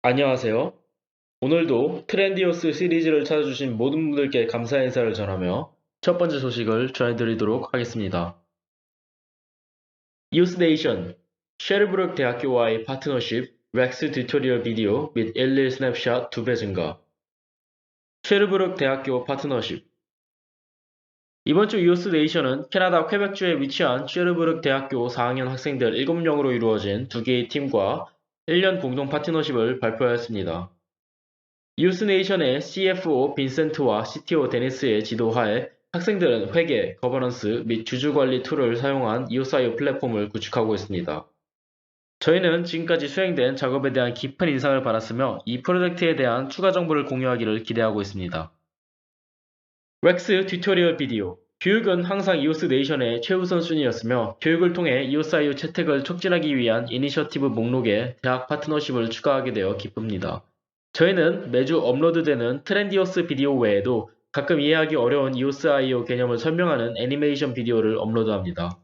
안녕하세요. 오늘도 트렌디오스 시리즈를 찾아주신 모든 분들께 감사 인사를 전하며 첫 번째 소식을 전해드리도록 하겠습니다. 이오스네이션, 셰르브룩 대학교와의 파트너십, 렉스 튜토리얼 비디오 및 일일 스냅샷 2배 증가. 셰르브룩 대학교 파트너십. 이번 주 이오스네이션은 캐나다 퀘벡주에 위치한 셰르브룩 대학교 4학년 학생들 7명으로 이루어진 두 개의 팀과 1년 공동 파트너십을 발표하였습니다. 이오스네이션의 CFO 빈센트와 CTO 데니스의 지도하에 학생들은 회계, 거버넌스 및 주주관리 툴을 사용한 이오스IO 플랫폼을 구축하고 있습니다. 저희는 지금까지 수행된 작업에 대한 깊은 인상을 받았으며 이 프로젝트에 대한 추가 정보를 공유하기를 기대하고 있습니다. 렉스 튜토리얼 비디오. 교육은 항상 이오스네이션의 최우선 순위였으며 교육을 통해 이오스IO 채택을 촉진하기 위한 이니셔티브 목록에 대학 파트너십을 추가하게 되어 기쁩니다. 저희는 매주 업로드되는 트렌디오스 비디오 외에도 가끔 이해하기 어려운 이오스IO 개념을 설명하는 애니메이션 비디오를 업로드합니다.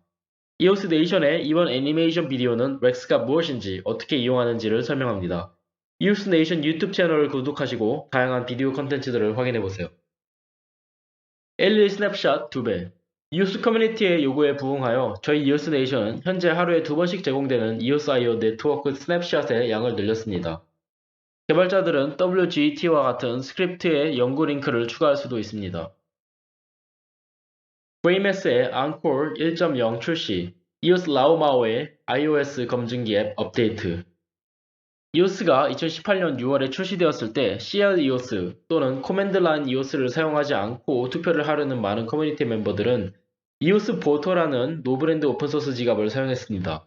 이오스네이션의 이번 애니메이션 비디오는 렉스가 무엇인지 어떻게 이용하는지를 설명합니다. 이오스네이션 유튜브 채널을 구독하시고 다양한 비디오 컨텐츠들을 확인해보세요. 일일 스냅샷 2배. 이오스 커뮤니티의 요구에 부응하여 저희 이오스네이션은 현재 하루에 2번씩 제공되는 이오스IO 네트워크 스냅샷의 양을 늘렸습니다. 개발자들은 WGT와 같은 스크립트에 연구 링크를 추가할 수도 있습니다. 브레이메스의 앙콜 1.0 출시, 이오스 라오마오의 iOS 검증기 앱 업데이트. 이오스가 2018년 6월에 출시되었을 때 CL 이오스 또는 코맨드 라인 이오스를 사용하지 않고 투표를 하려는 많은 커뮤니티 멤버들은 이오스 보터라는 노브랜드 오픈소스 지갑을 사용했습니다.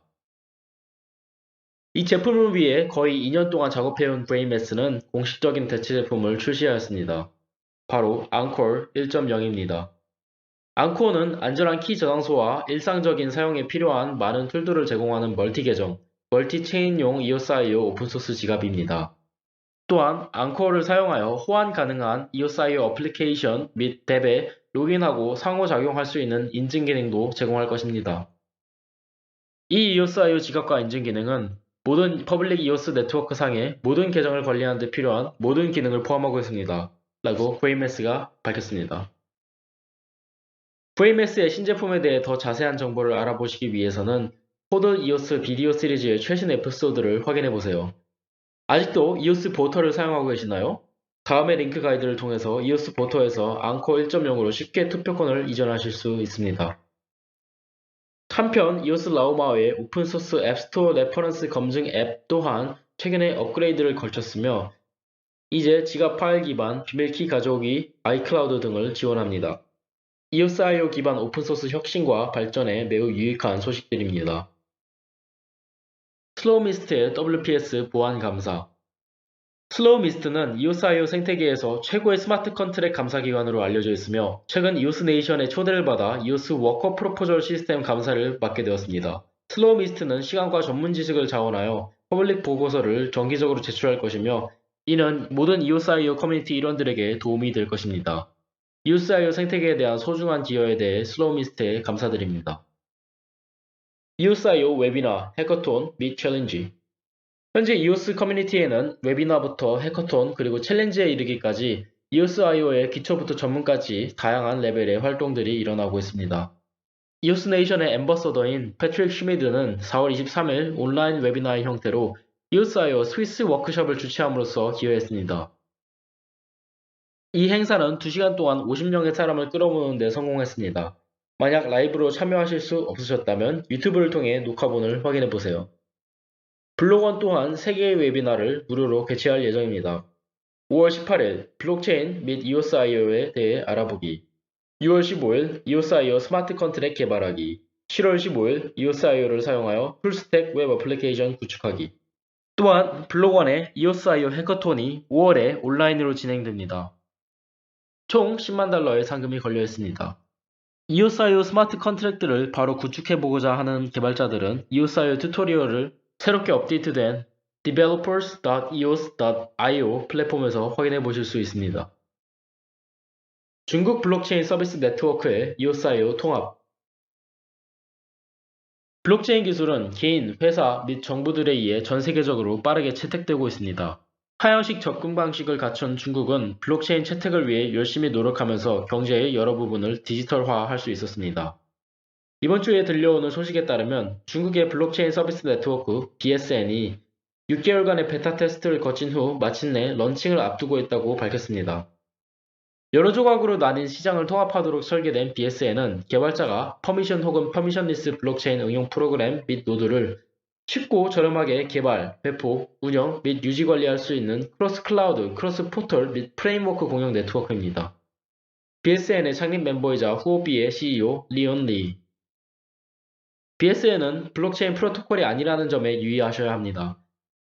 이 제품을 위해 거의 2년 동안 작업해온 브레인메스는 공식적인 대체 제품을 출시하였습니다. 바로 앙콜 1.0입니다. 앙콜은 안전한 키 저장소와 일상적인 사용에 필요한 많은 툴들을 제공하는 멀티 계정, 멀티 체인용 이오스IO 오픈소스 지갑입니다. 또한 앙콜을 사용하여 호환 가능한 이오스IO 어플리케이션 및 앱에 로그인하고 상호작용할 수 있는 인증 기능도 제공할 것입니다. 이 이오스IO 지갑과 인증 기능은 모든 퍼블릭 이오스 네트워크 상의 모든 계정을 관리하는 데 필요한 모든 기능을 포함하고 있습니다. 라고 브레인메스가 밝혔습니다. 브레인메스의 신제품에 대해 더 자세한 정보를 알아보시기 위해서는 코드 이오스 비디오 시리즈의 최신 에피소드를 확인해보세요. 아직도 이오스 보터를 사용하고 계시나요? 다음의 링크 가이드를 통해서 이오스 보터에서 앙코 1.0으로 쉽게 투표권을 이전하실 수 있습니다. 한편 이오스 라오마오의 오픈소스 앱스토어 레퍼런스 검증 앱 또한 최근에 업그레이드를 걸쳤으며 이제 지갑 파일 기반, 비밀키 가져오기, 아이클라우드 등을 지원합니다. 이오스IO 기반 오픈소스 혁신과 발전에 매우 유익한 소식들입니다. 슬로우미스트의 WPS 보안 감사. 슬로우미스트는 이오스IO 생태계에서 최고의 스마트 컨트랙 감사 기관으로 알려져 있으며 최근 이오스네이션의 초대를 받아 이오스 워커 프로포절 시스템 감사를 맡게 되었습니다. 슬로우미스트는 시간과 전문 지식을 자원하여 퍼블릭 보고서를 정기적으로 제출할 것이며 이는 모든 이오스IO 커뮤니티 일원들에게 도움이 될 것입니다. 이오스IO 생태계에 대한 소중한 기여에 대해 슬로우미스트에 감사드립니다. 이오스IO 웨비나, 해커톤 및 챌린지. 현재 이오스 커뮤니티에는 웨비나부터 해커톤 그리고 챌린지에 이르기까지 이오스IO의 기초부터 전문까지 다양한 레벨의 활동들이 일어나고 있습니다. 이오스네이션의 앰버서더인 패트릭 슈미드는 4월 23일 온라인 웨비나의 형태로 이오스IO 스위스 워크숍을 주최함으로써 기여했습니다. 이 행사는 2시간 동안 50명의 사람을 끌어모으는 데 성공했습니다. 만약 라이브로 참여하실 수 없으셨다면 유튜브를 통해 녹화본을 확인해보세요. 블로건 또한 3개의 웨비나를 무료로 개최할 예정입니다. 5월 18일 블록체인 및 이오스IO에 대해 알아보기, 6월 15일 이오스IO 스마트 컨트랙 개발하기, 7월 15일 이오스IO를 사용하여 풀스택 웹 어플리케이션 구축하기. 또한 블록원의 이오스IO 해커톤이 5월에 온라인으로 진행됩니다. 총 10만 달러의 상금이 걸려 있습니다. 이오스IO 스마트 컨트랙트를 바로 구축해보고자 하는 개발자들은 이오스IO 튜토리얼을 새롭게 업데이트된 developers.eos.io 플랫폼에서 확인해 보실 수 있습니다. 중국 블록체인 서비스 네트워크의 이오스IO 통합. 블록체인 기술은 개인, 회사 및 정부들에 의해 전 세계적으로 빠르게 채택되고 있습니다. 하향식 접근 방식을 갖춘 중국은 블록체인 채택을 위해 열심히 노력하면서 경제의 여러 부분을 디지털화할 수 있었습니다. 이번 주에 들려오는 소식에 따르면 중국의 블록체인 서비스 네트워크 BSN이 6개월간의 베타 테스트를 거친 후 마침내 런칭을 앞두고 있다고 밝혔습니다. 여러 조각으로 나뉜 시장을 통합하도록 설계된 BSN은 개발자가 퍼미션 혹은 퍼미션리스 블록체인 응용 프로그램 및 노드를 쉽고 저렴하게 개발, 배포, 운영 및 유지 관리할 수 있는 크로스 클라우드, 크로스 포털 및 프레임워크 공용 네트워크입니다. BSN의 창립 멤버이자 후오비의 CEO 리온 리. BSN은 블록체인 프로토콜이 아니라는 점에 유의하셔야 합니다.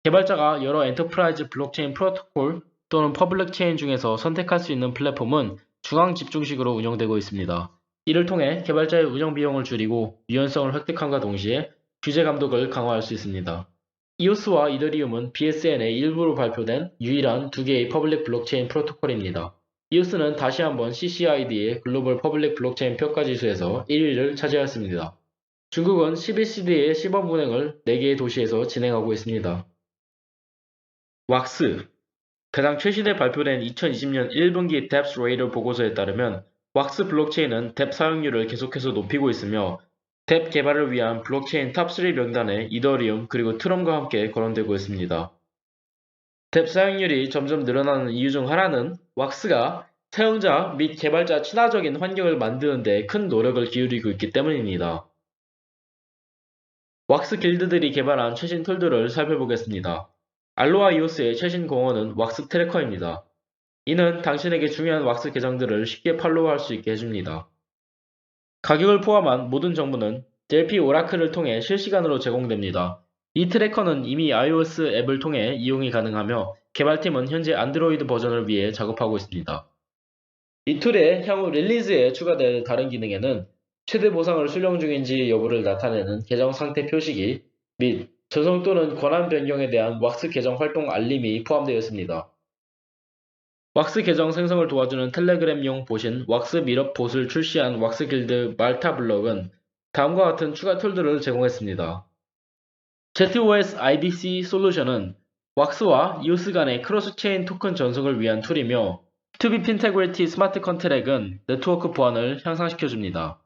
개발자가 여러 엔터프라이즈 블록체인 프로토콜 또는 퍼블릭 체인 중에서 선택할 수 있는 플랫폼은 중앙 집중식으로 운영되고 있습니다. 이를 통해 개발자의 운영 비용을 줄이고 유연성을 획득함과 동시에 규제 감독을 강화할 수 있습니다. 이오스와 이더리움은 BSN의 일부로 발표된 유일한 두 개의 퍼블릭 블록체인 프로토콜입니다. 이오스는 다시 한번 CCID의 글로벌 퍼블릭 블록체인 평가지수에서 1위를 차지하였습니다. 중국은 11CD의 시범 운행을 4개의 도시에서 진행하고 있습니다. 왁스. 가장 최신에 발표된 2020년 1분기 뎁스 레이더 보고서에 따르면 왁스 블록체인은 뎁 사용률을 계속해서 높이고 있으며 뎁 개발을 위한 블록체인 탑3 명단에 이더리움 그리고 트럼과 함께 거론되고 있습니다. 뎁 사용률이 점점 늘어나는 이유 중 하나는 왁스가 사용자 및 개발자 친화적인 환경을 만드는 데 큰 노력을 기울이고 있기 때문입니다. 왁스 길드들이 개발한 최신 툴들을 살펴보겠습니다. 알로하 이오스의 최신 공헌은 왁스 트래커입니다. 이는 당신에게 중요한 왁스 계정들을 쉽게 팔로우할 수 있게 해줍니다. 가격을 포함한 모든 정보는 델피 오라클을 통해 실시간으로 제공됩니다. 이 트래커는 이미 iOS 앱을 통해 이용이 가능하며 개발팀은 현재 안드로이드 버전을 위해 작업하고 있습니다. 이 툴의 향후 릴리즈에 추가될 다른 기능에는 최대 보상을 수령 중인지 여부를 나타내는 계정 상태 표시기 및 전송 또는 권한 변경에 대한 왁스 계정 활동 알림이 포함되어 있습니다. 왁스 계정 생성을 도와주는 텔레그램용 봇인 왁스 미럽 봇을 출시한 왁스 길드 말타 블럭은 다음과 같은 추가 툴들을 제공했습니다. ZOS IBC 솔루션은 왁스와 이오스 간의 크로스 체인 토큰 전송을 위한 툴이며 투비 핀테그리티 스마트 컨트랙은 네트워크 보안을 향상시켜줍니다.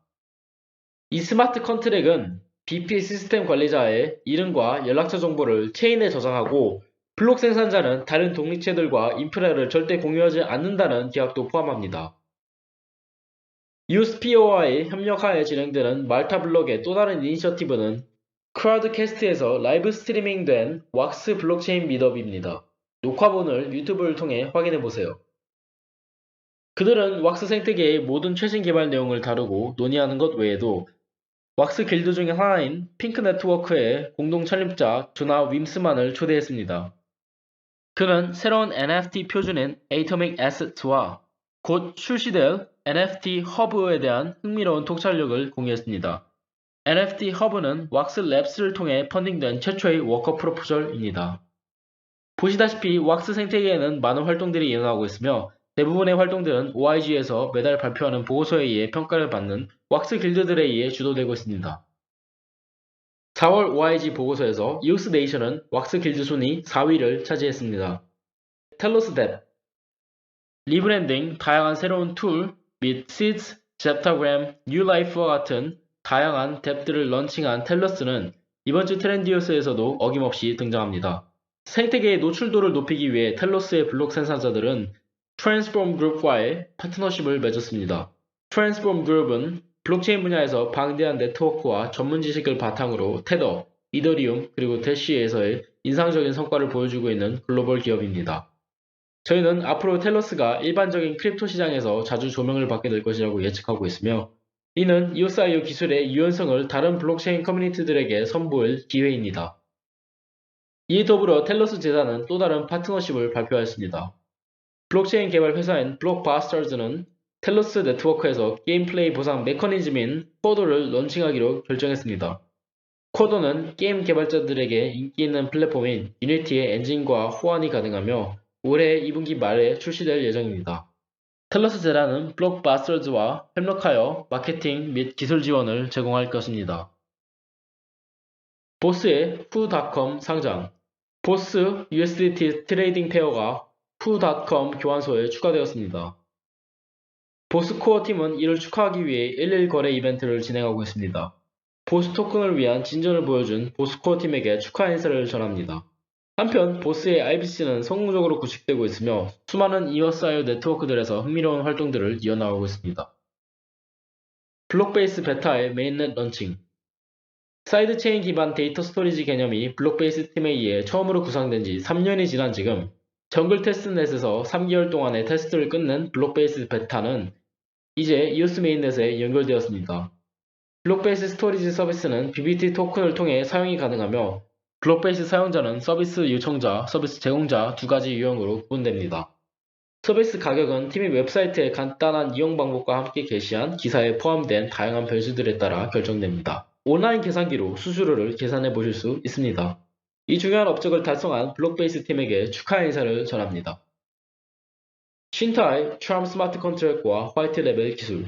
이 스마트 컨트랙은 BP 시스템 관리자의 이름과 연락처 정보를 체인에 저장하고 블록 생산자는 다른 독립체들과 인프라를 절대 공유하지 않는다는 계약도 포함합니다. 유스피어와의 협력하에 진행되는 말타 블록의 또 다른 이니셔티브는 크라우드캐스트에서 라이브 스트리밍된 왁스 블록체인 미더업입니다. 녹화본을 유튜브를 통해 확인해보세요. 그들은 왁스 생태계의 모든 최신 개발 내용을 다루고 논의하는 것 외에도 왁스 길드 중의 하나인 핑크 네트워크의 공동 창립자 조나 윈스만을 초대했습니다. 그는 새로운 NFT 표준인 Atomic Assets와 곧 출시될 NFT 허브에 대한 흥미로운 통찰력을 공유했습니다. NFT 허브는 왁스 랩스를 통해 펀딩된 최초의 워커 프로포절입니다. 보시다시피 왁스 생태계에는 많은 활동들이 일어나고 있으며 대부분의 활동들은 OIG에서 매달 발표하는 보고서에 의해 평가를 받는 왁스 길드들에 의해 주도되고 있습니다. 4월 OIG 보고서에서 이오스 네이션은 왁스 길드 순위 4위를 차지했습니다. 텔로스 뎁 리브랜딩, 다양한 새로운 툴 및 시즈, 잽타그램, 뉴라이프와 같은 다양한 뎁들을 런칭한 텔러스는 이번 주 트렌디오스에서도 어김없이 등장합니다. 생태계의 노출도를 높이기 위해 텔로스의 블록 생산자들은 트랜스폼 그룹과의 파트너십을 맺었습니다. 트랜스폼 그룹은 블록체인 분야에서 방대한 네트워크와 전문 지식을 바탕으로 테더, 이더리움 그리고 대시에서의 인상적인 성과를 보여주고 있는 글로벌 기업입니다. 저희는 앞으로 텔러스가 일반적인 크립토 시장에서 자주 조명을 받게 될 것이라고 예측하고 있으며 이는 EOSIO 기술의 유연성을 다른 블록체인 커뮤니티들에게 선보일 기회입니다. 이에 더불어 텔러스 재단은 또 다른 파트너십을 발표하였습니다. 블록체인 개발 회사인 블록바스터즈는 텔러스 네트워크에서 게임 플레이 보상 메커니즘인 쿼도를 런칭하기로 결정했습니다. 쿼도는 게임 개발자들에게 인기 있는 플랫폼인 유니티의 엔진과 호환이 가능하며 올해 2분기 말에 출시될 예정입니다. 텔러스 재단은 블록바스터즈와 협력하여 마케팅 및 기술 지원을 제공할 것입니다. 보스의 후.com 상장 보스 USDT 트레이딩 페어가 푸.com 교환소에 추가되었습니다. 보스 코어 팀은 이를 축하하기 위해 1.1 거래 이벤트를 진행하고 있습니다. 보스 토큰을 위한 진전을 보여준 보스 코어 팀에게 축하 인사를 전합니다. 한편 보스의 IBC는 성공적으로 구축되고 있으며 수많은 이어사이어 네트워크들에서 흥미로운 활동들을 이어나가고 있습니다. 블록베이스 베타의 메인넷 런칭. 사이드체인 기반 데이터 스토리지 개념이 블록베이스 팀에 의해 처음으로 구상된 지 3년이 지난 지금 정글 테스트넷에서 3개월 동안의 테스트를 끝낸 블록베이스 베타는 이제 이오스 메인넷에 연결되었습니다. 블록베이스 스토리지 서비스는 BBT 토큰을 통해 사용이 가능하며 블록베이스 사용자는 서비스 요청자, 서비스 제공자 두 가지 유형으로 구분됩니다. 서비스 가격은 팀이 웹사이트의 간단한 이용 방법과 함께 게시한 기사에 포함된 다양한 변수들에 따라 결정됩니다. 온라인 계산기로 수수료를 계산해 보실 수 있습니다. 이 중요한 업적을 달성한 블록베이스 팀에게 축하 인사를 전합니다. 신타의 Charm 스마트 컨트랙과 화이트 레벨 기술.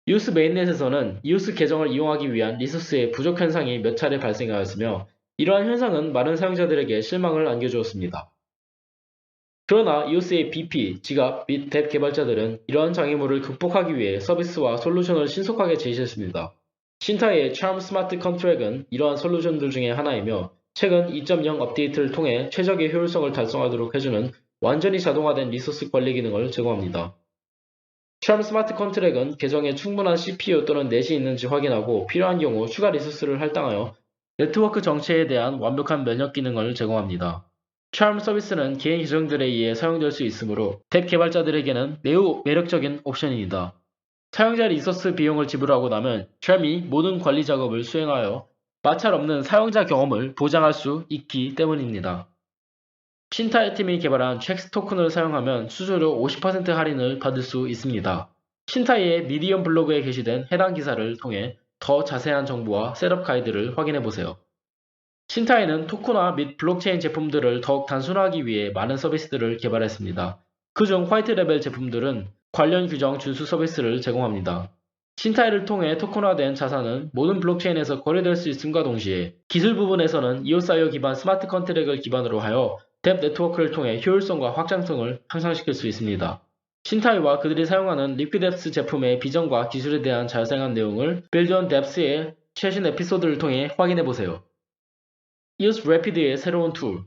이오스 메인넷에서는 이오스 계정을 이용하기 위한 리소스의 부족 현상이 몇 차례 발생하였으며 이러한 현상은 많은 사용자들에게 실망을 안겨주었습니다. 그러나 이오스의 BP, 지갑 및 뎁 개발자들은 이러한 장애물을 극복하기 위해 서비스와 솔루션을 신속하게 제시했습니다. 신타의 Charm 스마트 컨트랙은 이러한 솔루션들 중에 하나이며 최근 2.0 업데이트를 통해 최적의 효율성을 달성하도록 해주는 완전히 자동화된 리소스 관리 기능을 제공합니다. Charm 스마트 컨트랙은 계정에 충분한 CPU 또는 넷이 있는지 확인하고 필요한 경우 추가 리소스를 할당하여 네트워크 정체에 대한 완벽한 면역 기능을 제공합니다. Charm 서비스는 개인 계정들에 의해 사용될 수 있으므로 뎁 개발자들에게는 매우 매력적인 옵션입니다. 사용자 리소스 비용을 지불하고 나면 Charm이 모든 관리 작업을 수행하여 마찰 없는 사용자 경험을 보장할 수 있기 때문입니다. 신타의 팀이 개발한 첵스 토큰을 사용하면 수수료 50% 할인을 받을 수 있습니다. 신타이의 미디엄 블로그에 게시된 해당 기사를 통해 더 자세한 정보와 셋업 가이드를 확인해보세요. 신타이는 토큰화 및 블록체인 제품들을 더욱 단순화하기 위해 많은 서비스들을 개발했습니다. 그중 화이트 레벨 제품들은 관련 규정 준수 서비스를 제공합니다. 신타이를 통해 토큰화된 자산은 모든 블록체인에서 거래될 수 있음과 동시에 기술 부분에서는 이오사이어 기반 스마트 컨트랙을 기반으로 하여 뎁 네트워크를 통해 효율성과 확장성을 향상시킬 수 있습니다. 신타이와 그들이 사용하는 리퀴드앱스 제품의 비전과 기술에 대한 자세한 내용을 Build on Deps의 최신 에피소드를 통해 확인해보세요. 이오스 래피드의 새로운 툴.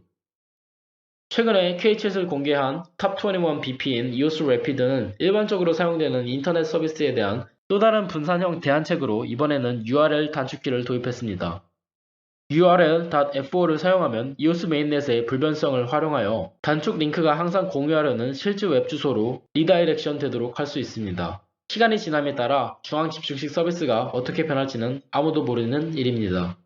최근에 K챗을 공개한 탑21 BP인 이오스 래피드는 일반적으로 사용되는 인터넷 서비스에 대한 또 다른 분산형 대안책으로 이번에는 URL 단축키를 도입했습니다. url.f5를 사용하면 이오스 메인넷의 불변성을 활용하여 단축 링크가 항상 공유하려는 실제 웹 주소로 리다이렉션 되도록 할 수 있습니다. 시간이 지남에 따라 중앙 집중식 서비스가 어떻게 변할지는 아무도 모르는 일입니다.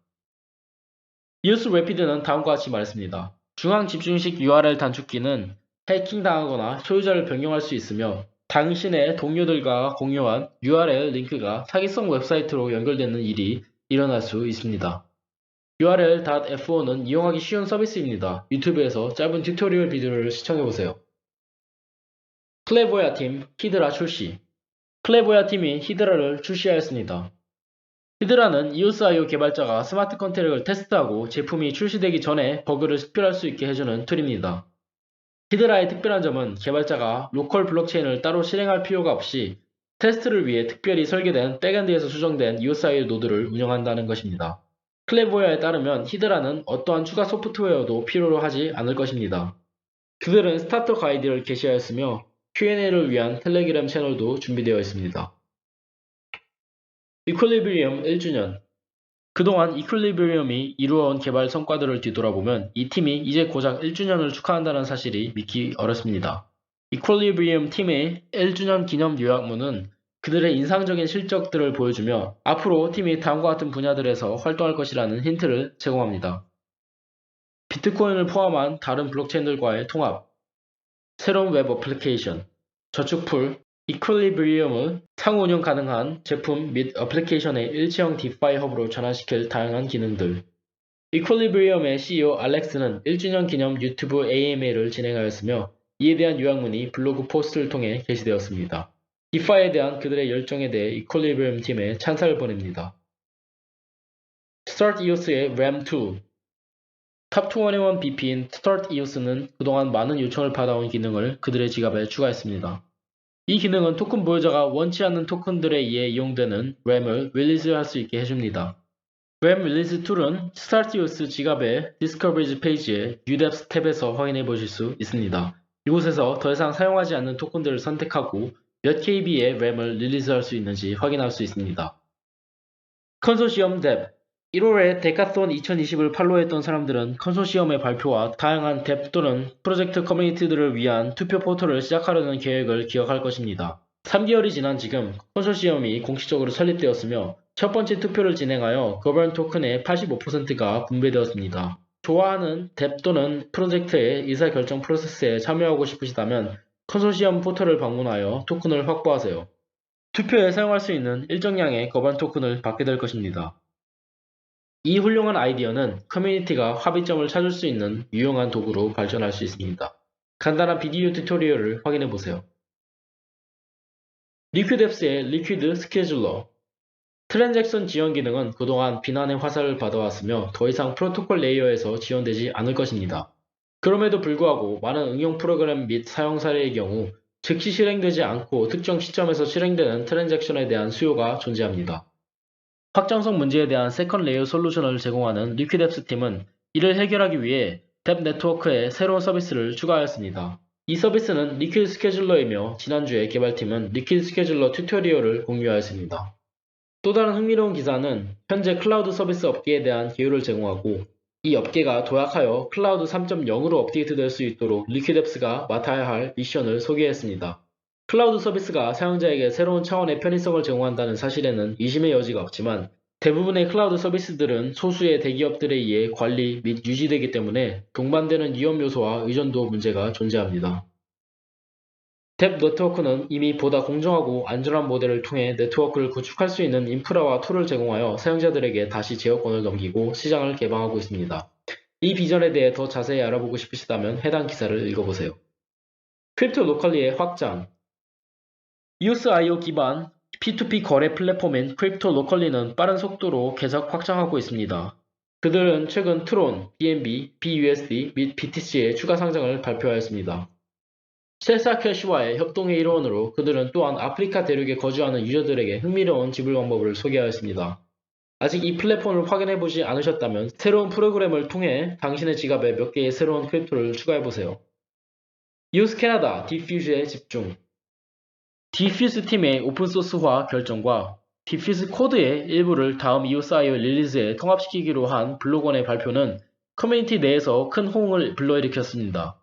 이오스 래피드는 다음과 같이 말했습니다. 중앙 집중식 URL 단축키는 해킹당하거나 소유자를 변경할 수 있으며 당신의 동료들과 공유한 URL 링크가 사기성 웹사이트로 연결되는 일이 일어날 수 있습니다. url.f5는 이용하기 쉬운 서비스입니다. 유튜브에서 짧은 튜토리얼 비디오를 시청해보세요. 클레보야 팀 히드라 출시. 클레보야 팀이 히드라를 출시하였습니다. 히드라는 이오스.io 개발자가 스마트 컨트랙을 테스트하고 제품이 출시되기 전에 버그를 식별할 수 있게 해주는 툴입니다. 히드라의 특별한 점은 개발자가 로컬 블록체인을 따로 실행할 필요가 없이 테스트를 위해 특별히 설계된 백엔드에서 수정된 이오스.io 노드를 운영한다는 것입니다. 클레보야에 따르면 히드라는 어떠한 추가 소프트웨어도 필요로 하지 않을 것입니다. 그들은 스타터 가이드를 게시하였으며 Q&A를 위한 텔레그램 채널도 준비되어 있습니다. 이퀄리브리엄 1주년. 그동안 이퀄리브리엄이 이루어온 개발 성과들을 뒤돌아보면 이 팀이 이제 고작 1주년을 축하한다는 사실이 믿기 어렵습니다. 이퀄리브리엄 팀의 1주년 기념 요약문은 그들의 인상적인 실적들을 보여주며 앞으로 팀이 다음과 같은 분야들에서 활동할 것이라는 힌트를 제공합니다. 비트코인을 포함한 다른 블록체인들과의 통합, 새로운 웹 어플리케이션, 저축풀, 이퀄리브리엄은 상호 운영 가능한 제품 및 어플리케이션의 일체형 디파이 허브로 전환시킬 다양한 기능들. 이퀄리브리엄의 CEO 알렉스는 1주년 기념 유튜브 AMA를 진행하였으며 이에 대한 요약문이 블로그 포스트를 통해 게시되었습니다. 디파이에 대한 그들의 열정에 대해 이퀄리브리엄 팀에 찬사를 보냅니다. Start EOS의 RAM2. 탑221 BP인 Start EOS는 그동안 많은 요청을 받아온 기능을 그들의 지갑에 추가했습니다. 이 기능은 토큰 보유자가 원치 않는 토큰들에 의해 이용되는 RAM을 릴리즈할 수 있게 해줍니다. RAM 릴리즈 툴은 Start EOS 지갑의 Discoveries 페이지에 UDEPS 탭에서 확인해 보실 수 있습니다. 이곳에서 더 이상 사용하지 않는 토큰들을 선택하고 몇 KB의 RAM을 릴리즈할 수 있는지 확인할 수 있습니다. 컨소시엄 뎁 1월에 데카톤 2020을 팔로우했던 사람들은 컨소시엄의 발표와 다양한 뎁 또는 프로젝트 커뮤니티들을 위한 투표 포털을 시작하려는 계획을 기억할 것입니다. 3개월이 지난 지금 컨소시엄이 공식적으로 설립되었으며 첫 번째 투표를 진행하여 거버넌 토큰의 85%가 분배되었습니다. 좋아하는 뎁 또는 프로젝트의 의사결정 프로세스에 참여하고 싶으시다면 컨소시엄 포털을 방문하여 토큰을 확보하세요. 투표에 사용할 수 있는 일정량의 거버넌 토큰을 받게 될 것입니다. 이 훌륭한 아이디어는 커뮤니티가 합의점을 찾을 수 있는 유용한 도구로 발전할 수 있습니다. 간단한 비디오 튜토리얼을 확인해보세요. 리퀴드앱스의 리퀴드 스케줄러 트랜잭션 지원 기능은 그동안 비난의 화살을 받아왔으며 더 이상 프로토콜 레이어에서 지원되지 않을 것입니다. 그럼에도 불구하고 많은 응용 프로그램 및 사용 사례의 경우 즉시 실행되지 않고 특정 시점에서 실행되는 트랜잭션에 대한 수요가 존재합니다. 확장성 문제에 대한 세컨 레이어 솔루션을 제공하는 리퀴드앱스 팀은 이를 해결하기 위해 뎁 네트워크에 새로운 서비스를 추가하였습니다. 이 서비스는 리퀴드 스케줄러이며 지난주에 개발팀은 리퀴드 스케줄러 튜토리얼을 공유하였습니다. 또 다른 흥미로운 기사는 현재 클라우드 서비스 업계에 대한 기회를 제공하고 이 업계가 도약하여 클라우드 3.0으로 업데이트될 수 있도록 리퀴드앱스가 맡아야 할 미션을 소개했습니다. 클라우드 서비스가 사용자에게 새로운 차원의 편의성을 제공한다는 사실에는 의심의 여지가 없지만 대부분의 클라우드 서비스들은 소수의 대기업들에 의해 관리 및 유지되기 때문에 동반되는 위험 요소와 의존도 문제가 존재합니다. 뎁 네트워크는 이미 보다 공정하고 안전한 모델을 통해 네트워크를 구축할 수 있는 인프라와 툴을 제공하여 사용자들에게 다시 제어권을 넘기고 시장을 개방하고 있습니다. 이 비전에 대해 더 자세히 알아보고 싶으시다면 해당 기사를 읽어보세요. 크립토 로컬리의 확장 EOS.io 기반 P2P 거래 플랫폼인 크립토 로컬리는 빠른 속도로 계속 확장하고 있습니다. 그들은 최근 트론, BNB, BUSD 및 BTC의 추가 상장을 발표하였습니다. 셀사 캐시와의 협동의 일원으로 그들은 또한 아프리카 대륙에 거주하는 유저들에게 흥미로운 지불 방법을 소개하였습니다. 아직 이 플랫폼을 확인해보지 않으셨다면 새로운 프로그램을 통해 당신의 지갑에 몇 개의 새로운 크립토를 추가해보세요. EOS 캐나다 디퓨즈에 집중 디퓨즈 팀의 오픈소스화 결정과 디퓨즈 코드의 일부를 다음 EOS.io 릴리즈에 통합시키기로 한 블로건의 발표는 커뮤니티 내에서 큰 호응을 불러일으켰습니다.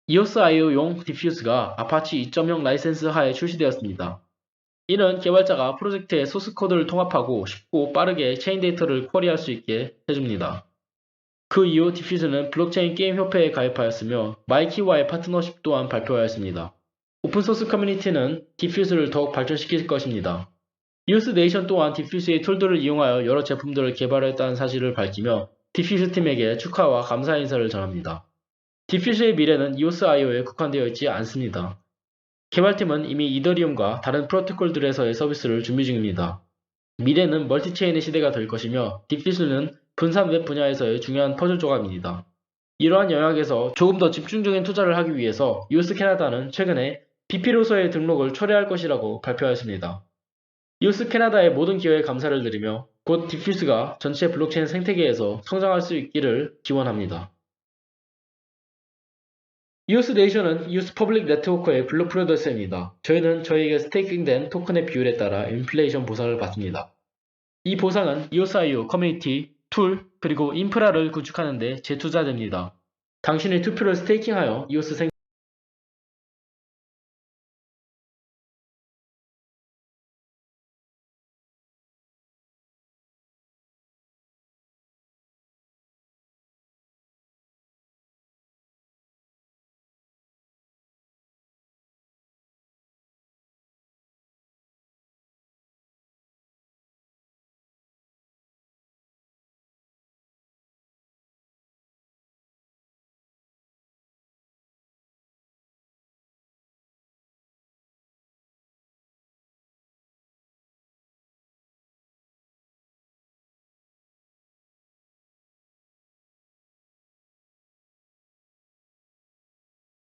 EOS.io용 디퓨즈가 아파치 2.0 라이센스 하에 출시되었습니다. 이는 개발자가 프로젝트의 소스 코드를 통합하고 쉽고 빠르게 체인 데이터를 쿼리할 수 있게 해줍니다. 그 이후 디퓨즈는 블록체인 게임 협회에 가입하였으며 마이키와의 파트너십 또한 발표하였습니다. 오픈소스 커뮤니티는 디퓨즈를 더욱 발전시킬 것입니다. EOS 네이션 또한 디퓨즈의 툴들을 이용하여 여러 제품들을 개발했다는 사실을 밝히며 디퓨즈 팀에게 축하와 감사 인사를 전합니다. 디퓨즈의 미래는 EOS.io에 국한되어 있지 않습니다. 개발팀은 이미 이더리움과 다른 프로토콜들에서의 서비스를 준비 중입니다. 미래는 멀티체인의 시대가 될 것이며 디퓨즈는 분산 웹 분야에서의 중요한 퍼즐 조각입니다. 이러한 영역에서 조금 더 집중적인 투자를 하기 위해서 EOS 캐나다는 최근에 BP로서의 등록을 철회할 것이라고 발표하였습니다. EOS 캐나다의 모든 기여에 감사를 드리며 곧 디퓨즈가 전체 블록체인 생태계에서 성장할 수 있기를 기원합니다. EOS 네이션은 EOS 퍼블릭 네트워크의 블록 프로듀서입니다. 저희는 저희에게 스테이킹된 토큰의 비율에 따라 인플레이션 보상을 받습니다. 이 보상은 EOS.io 커뮤니티, 툴, 그리고 인프라를 구축하는 데 재투자됩니다. 당신의 투표를 스테이킹하여 EOS